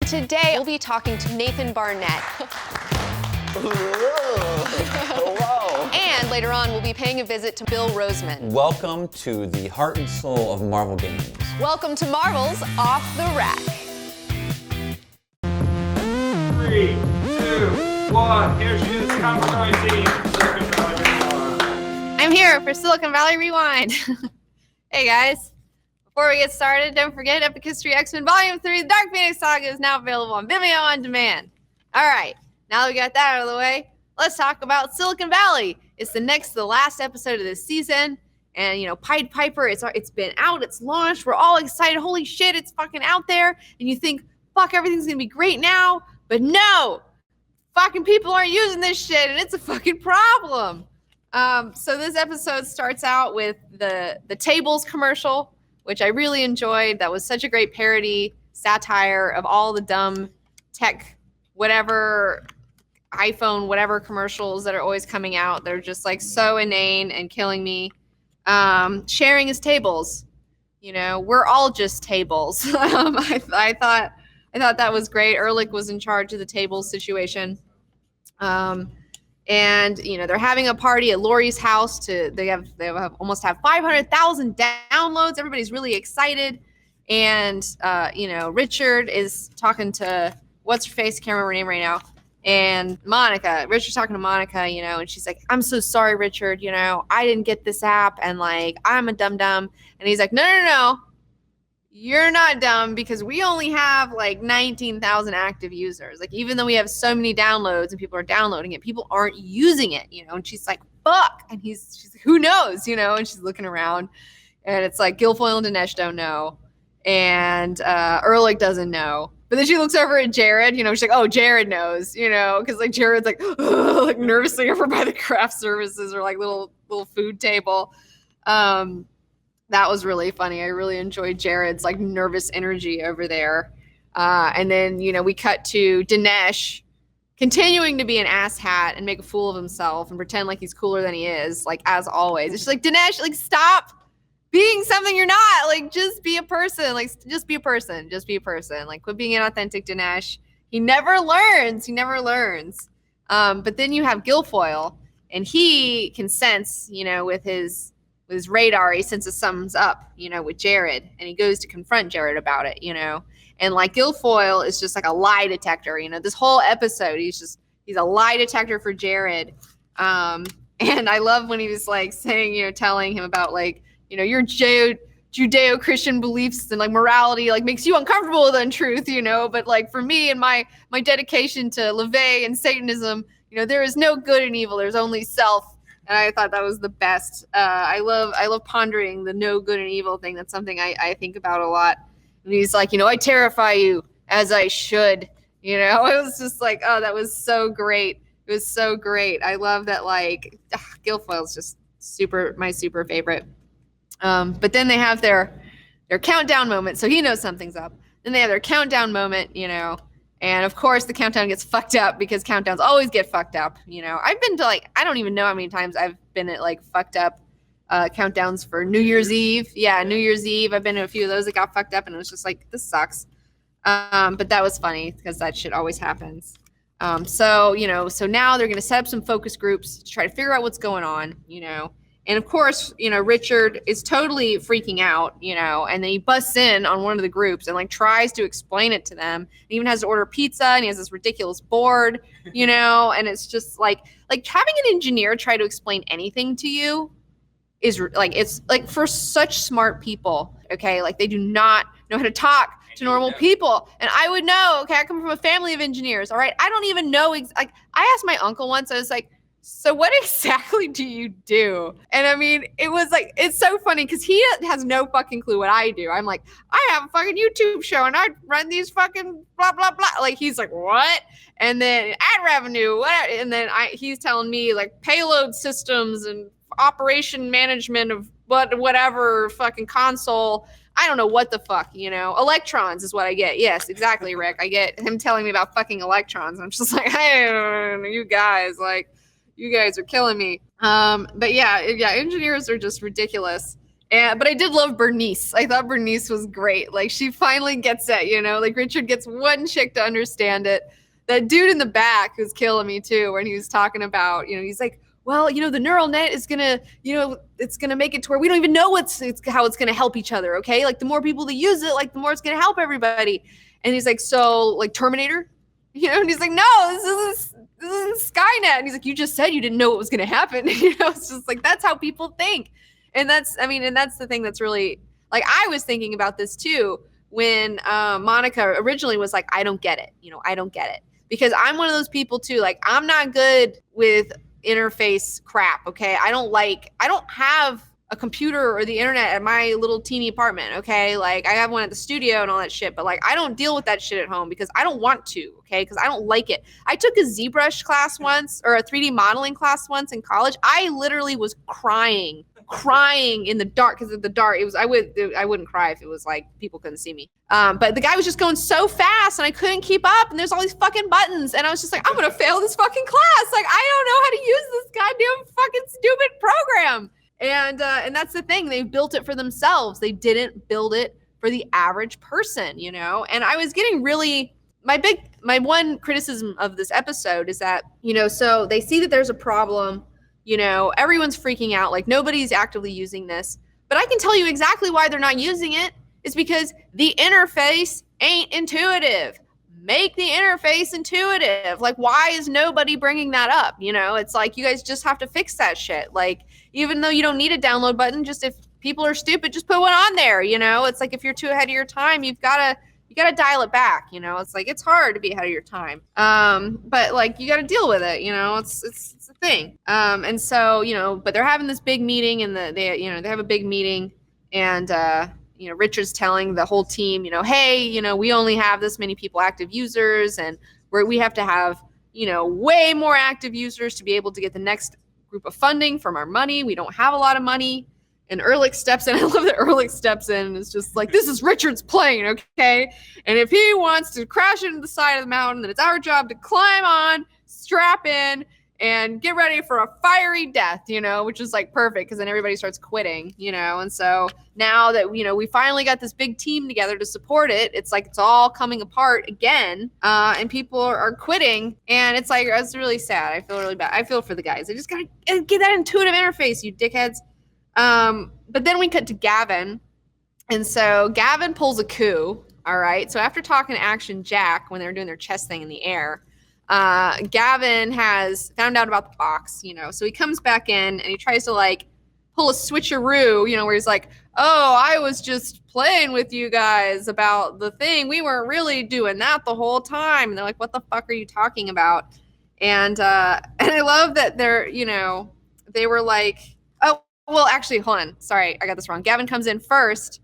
today we'll be talking to Nathan Barnett. Hello. And later on, we'll be paying a visit to Bill Roseman. Welcome to the heart and soul of Marvel games. Welcome to Marvel's Off the Rack. 3, 2, 1, here she is, Commodore team. I'm here for Silicon Valley Rewind. Hey guys, before we get started, don't forget Epic History X-Men Volume 3, The Dark Phoenix Saga is now available on Vimeo-On-Demand. All right, now that we got that out of the way, let's talk about Silicon Valley. It's the next to the last episode of this season. And, you know, Pied Piper, it's been out, it's launched, we're all excited. Holy shit, it's fucking out there. And you think, fuck, everything's gonna be great now. But no, fucking people aren't using this shit, and it's a fucking problem. So this episode starts out with the Tables commercial, which I really enjoyed. That was such a great parody, satire of all the dumb tech, whatever, iPhone, whatever commercials that are always coming out. They're just like so inane and killing me. Sharing his tables. You know, we're all just tables. I thought that was great. Ehrlich was in charge of the tables situation. And you know, they're having a party at Lori's house. They almost have 500,000 downloads. Everybody's really excited. And you know, Richard is talking to what's her face? I can't remember her name right now. And Monica, Richard's talking to Monica, you know, and she's like, I'm so sorry, Richard, you know, I didn't get this app and like, I'm a dum-dum. And he's like, no, you're not dumb because we only have like 19,000 active users. Like, even though we have so many downloads and people are downloading it, people aren't using it, you know, and she's like, fuck. And she's like, who knows, you know, and she's looking around and it's like Guilfoyle and Dinesh don't know. And Ehrlich doesn't know. But then she looks over at Jared, you know, she's like, oh, Jared knows, you know, because like Jared's like, like nervously over by the craft services or like little food table. That was really funny. I really enjoyed Jared's like nervous energy over there. And then, you know, we cut to Dinesh continuing to be an asshat and make a fool of himself and pretend like he's cooler than he is, like as always. It's just like, Dinesh, like stop being something you're not. Like, just be a person. Like, just be a person. Like, quit being an authentic Dinesh. He never learns. But then you have Guilfoyle, and he can sense, you know, with his radar, he senses something's up, you know, with Jared, and he goes to confront Jared about it, you know. And like Guilfoyle is just like a lie detector, you know. This whole episode, he's a lie detector for Jared. And I love when he was like saying, you know, telling him about like, you know, your Judeo-Christian beliefs and like morality like makes you uncomfortable with untruth, you know, but like for me and my dedication to LaVey and Satanism, you know, there is no good and evil, there's only self. And I thought that was the best. I love pondering the no good and evil thing. That's something I think about a lot. And he's like, you know, I terrify you as I should, you know. It was just like, oh, that was so great. It was so great. I love that, like, Guilfoyle's just my super favorite. But then they have their countdown moment, so he knows something's up. Then they have their countdown moment, you know, and of course the countdown gets fucked up because countdowns always get fucked up, you know. I've been to like, I don't even know how many times I've been at like fucked up countdowns for New Year's Eve. Yeah, New Year's Eve. I've been to a few of those that got fucked up, and it was just like, this sucks. But that was funny because that shit always happens. So, you know, so now they're going to set up some focus groups to try to figure out what's going on, you know. And of course, you know, Richard is totally freaking out, you know, and then he busts in on one of the groups and like tries to explain it to them. He even has to order pizza, and he has this ridiculous board, you know, and it's just like having an engineer try to explain anything to you is like, it's like for such smart people, okay, like they do not know how to talk to normal people. And I would know, okay, I come from a family of engineers, all right? I don't even know, like I asked my uncle once, I was like, so what exactly do you do? And I mean, it was like, it's so funny because he has no fucking clue what I do. I'm like, I have a fucking YouTube show and I run these fucking blah, blah, blah. Like, he's like, what? And then ad revenue, what? And then he's telling me like payload systems and operation management of whatever fucking console. I don't know what the fuck, you know. Electrons is what I get. Yes, exactly, Rick. I get him telling me about fucking electrons. I'm just like, hey, you guys, like, you guys are killing me. But yeah, engineers are just ridiculous. But I did love Bernice. I thought Bernice was great. Like, she finally gets it, you know? Like, Richard gets one chick to understand it. That dude in the back who's killing me, too, when he was talking about, you know, he's like, well, you know, the neural net is going to, you know, it's going to make it to where we don't even know how it's going to help each other, okay? Like, the more people that use it, like, the more it's going to help everybody. And he's like, so, like, Terminator? You know, and he's like, no, this isn't Skynet. And he's like, you just said you didn't know what was going to happen. You know, it's just like, that's how people think. And that's the thing that's really, like, I was thinking about this too when Monica originally was like, I don't get it. You know, I don't get it. Because I'm one of those people too, like, I'm not good with interface crap, okay? I don't have a computer or the internet at my little teeny apartment, okay? Like, I have one at the studio and all that shit, but like, I don't deal with that shit at home because I don't want to, okay? Because I don't like it. I took a ZBrush class once, or a 3D modeling class once in college. I literally was crying in the dark, because in the dark, I wouldn't cry if it was like people couldn't see me. But the guy was just going so fast and I couldn't keep up, and there's all these fucking buttons, and I was just like, I'm gonna fail this fucking class. Like, I don't know how to use this goddamn fucking stupid program. And that's the thing. They built it for themselves. They didn't build it for the average person, you know? And I was getting really, my one criticism of this episode is that, you know, so they see that there's a problem, you know, everyone's freaking out, like nobody's actively using this. But I can tell you exactly why they're not using it. It's because the interface ain't intuitive. Make the interface intuitive. Like, why is nobody bringing that up? You know, it's like, you guys just have to fix that shit. Like, even though you don't need a download button, just if people are stupid, just put one on there. You know, it's like, if you're too ahead of your time, you gotta dial it back. You know, it's like, it's hard to be ahead of your time. But like, you gotta deal with it. You know, it's a thing. And so, you know, but they're having this big meeting, and they have a big meeting, and you know, Richard's telling the whole team, you know, hey, you know, we only have this many people, active users, and we have to have, you know, way more active users to be able to get the next group of funding from our money. We don't have a lot of money. And Ehrlich steps in. I love that Ehrlich steps in and is just like, this is Richard's plane, okay? And if he wants to crash into the side of the mountain, then it's our job to climb on, strap in, and get ready for a fiery death, you know, which is like perfect, because then everybody starts quitting, you know. And so now that, you know, we finally got this big team together to support it, it's like it's all coming apart again, and people are quitting, and it's like, it's really sad. I feel really bad. I feel for the guys. They just gotta get that intuitive interface, you dickheads. But then we cut to Gavin, and so Gavin pulls a coup. All right, so after talking to Action Jack when they were doing their chess thing in the air, Gavin has found out about the box, you know, so he comes back in and he tries to like pull a switcheroo, you know, where he's like, oh, I was just playing with you guys about the thing. We weren't really doing that the whole time. And they're like, what the fuck are you talking about? And I love that they're, you know, they were like, oh, well, actually, hold on. Sorry, I got this wrong. Gavin comes in first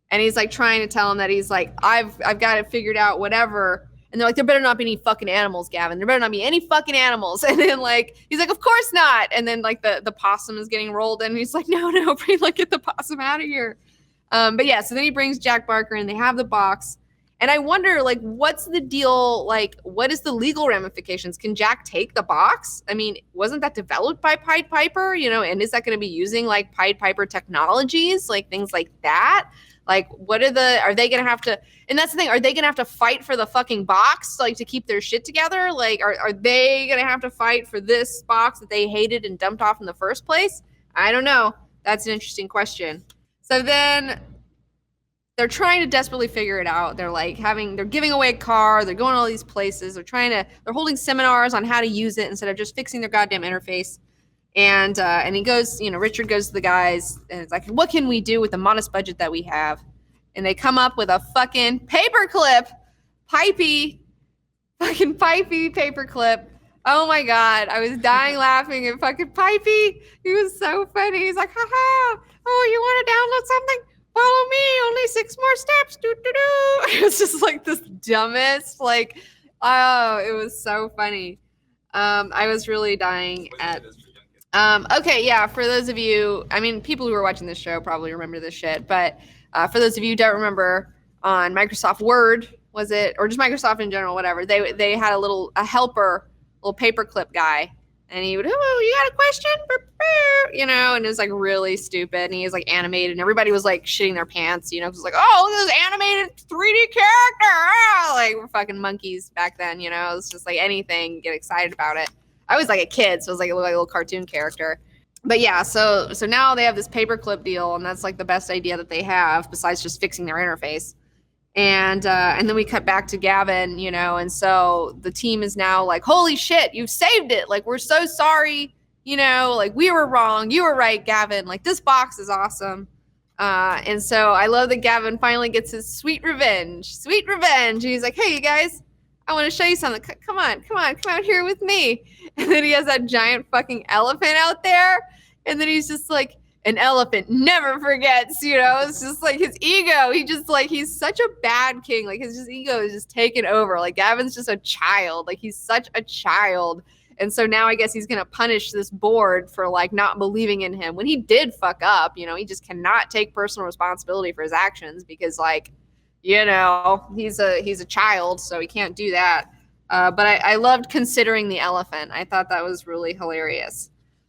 and he's like trying to tell him that he's like, I've got it figured out, whatever. And they're like, there better not be any fucking animals, Gavin. There better not be any fucking animals. And then like, he's like, of course not. And then like the possum is getting rolled in. And he's like, no, bring, like, get the possum out of here. But yeah, so then he brings Jack Barker and they have the box. And I wonder, like, what's the deal? Like, what is the legal ramifications? Can Jack take the box? I mean, wasn't that developed by Pied Piper? You know, and is that going to be using like Pied Piper technologies, like things like that? Like, are they going to have to, and that's the thing, are they going to have to fight for the fucking box, like, to keep their shit together? Like, are they going to have to fight for this box that they hated and dumped off in the first place? I don't know. That's an interesting question. So then they're trying to desperately figure it out. They're like they're giving away a car. They're going all these places. They're holding seminars on how to use it instead of just fixing their goddamn interface. And he goes, you know, Richard goes to the guys and it's like, what can we do with the modest budget that we have? And they come up with a fucking paperclip, pipey paperclip. Oh my God. I was dying laughing at fucking Pipey. He was so funny. He's like, haha. Oh, you want to download something? Follow me. Only 6 more steps. Do, do, do. It was just like this dumbest, like, oh, it was so funny. I was really dying at. Okay, yeah, for those of you, I mean, people who are watching this show probably remember this shit, but for those of you who don't remember, on Microsoft Word, was it, or just Microsoft in general, whatever, they had a helper, little paperclip guy, And he would, oh, you got a question? You know, and it was like really stupid. And he was like animated, and everybody was like shitting their pants, you know, because like, oh, look at this animated 3D character. Ah! Like, we're fucking monkeys back then, you know. It was just like anything, get excited about it. I was like a kid, so it was like a little cartoon character. But yeah, so now they have this paperclip deal, and that's like the best idea that they have besides just fixing their interface. And then we cut back to Gavin, you know, and so the team is now like, holy shit, you saved it. Like, we're so sorry, you know, like we were wrong. You were right, Gavin. Like, this box is awesome. And so I love that Gavin finally gets his sweet revenge. Sweet revenge. And he's like, hey, you guys, I want to show you something. Come on here with me. And then he has that giant fucking elephant out there. And then he's just like, an elephant never forgets, you know. It's just like his ego. He's such a bad king. Like, his ego is just taken over. Like, Gavin's just a child. Like, he's such a child. And so now I guess he's going to punish this board for like not believing in him when he did fuck up. You know, he just cannot take personal responsibility for his actions because, like, you know, he's a child, so he can't do that. But I loved considering the elephant. I thought that was really hilarious.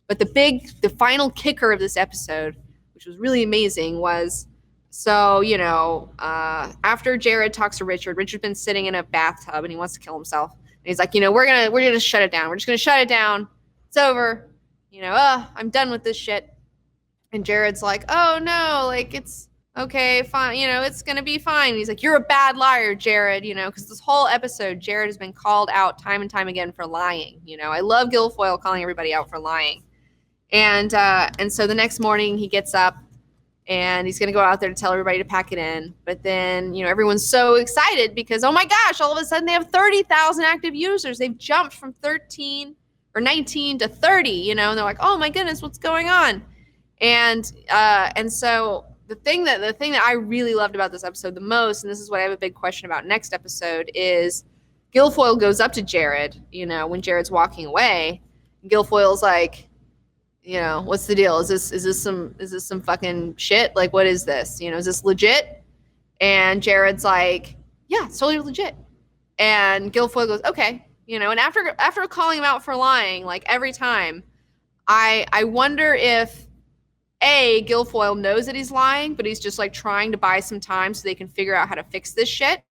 But the final kicker of this episode, which was really amazing, was, so, you know, after Jared talks to Richard's been sitting in a bathtub and he wants to kill himself. And he's like, you know, we're gonna shut it down. We're just gonna shut it down. It's over. You know, I'm done with this shit. And Jared's like, oh no, like, it's okay, fine. You know, it's gonna be fine. And he's like, you're a bad liar, Jared. You know, because this whole episode, Jared has been called out time and time again for lying. You know, I love Guilfoyle calling everybody out for lying. And so the next morning he gets up and he's going to go out there to tell everybody to pack it in. But then, you know, everyone's so excited because, oh my gosh, all of a sudden they have 30,000 active users. They've jumped from 13 or 19 to 30, you know, and they're like, oh my goodness, what's going on? And so the thing that I really loved about this episode the most, and this is what I have a big question about next episode, is Guilfoyle goes up to Jared, you know, when Jared's walking away. And Guilfoyle's like, you know, what's the deal? Is this some fucking shit? Like, what is this? You know, is this legit? And Jared's like, yeah, it's totally legit. And Guilfoyle goes, okay, you know, and after calling him out for lying, like every time, I wonder if Guilfoyle knows that he's lying, but he's just like trying to buy some time so they can figure out how to fix this shit,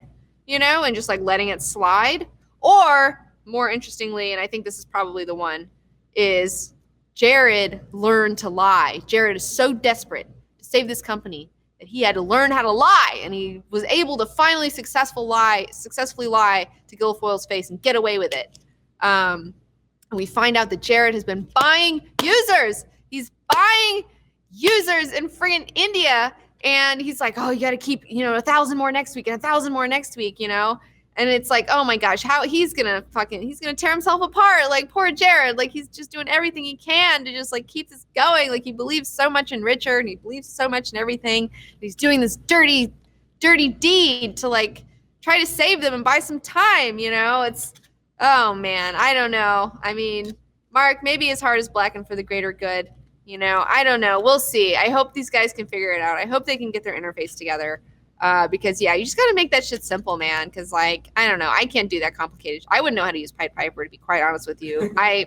you know, and just like letting it slide. Or more interestingly, and I think this is probably the one, is Jared learned to lie. Jared is so desperate to save this company that he had to learn how to lie, and he was able to finally successfully lie to Guilfoyle's face and get away with it. And we find out that Jared has been buying users. He's buying users in friggin' India, and he's like, oh, you got to keep, you know, 1,000 more next week and 1,000 more next week, you know. And it's like, oh my gosh, how he's gonna tear himself apart. Like, poor Jared. Like, he's just doing everything he can to just like keep this going. Like, he believes so much in Richard and he believes so much in everything. He's doing this dirty deed to like try to save them and buy some time, you know. It's, oh man, I don't know. I mean, Mark, maybe his heart is blackened for the greater good. You know, I don't know. We'll see. I hope these guys can figure it out. I hope they can get their interface together. Because, yeah, you just got to make that shit simple, man. Because, like, I don't know. I can't do that complicated. I wouldn't know how to use Pied Piper, to be quite honest with you. I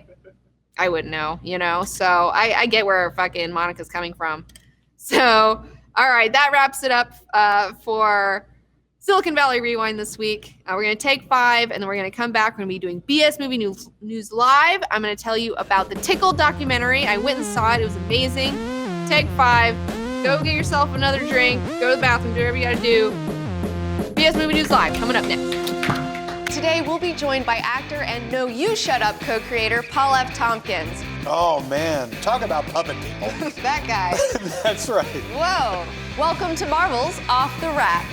wouldn't know, you know. So I get where fucking Monica's coming from. So, all right, that wraps it up for Silicon Valley Rewind this week. We're going to take 5, and then we're going to come back. We're going to be doing BS Movie News Live. I'm going to tell you about the Tickle documentary. I went and saw it. It was amazing. Take 5. Go get yourself another drink. Go to the bathroom. Do whatever you got to do. BS Movie News Live coming up next. Today, we'll be joined by actor and No You Shut Up co-creator Paul F. Tompkins. Oh, man. Talk about puppet people. That guy. That's right. Whoa. Welcome to Marvel's Off the Rack.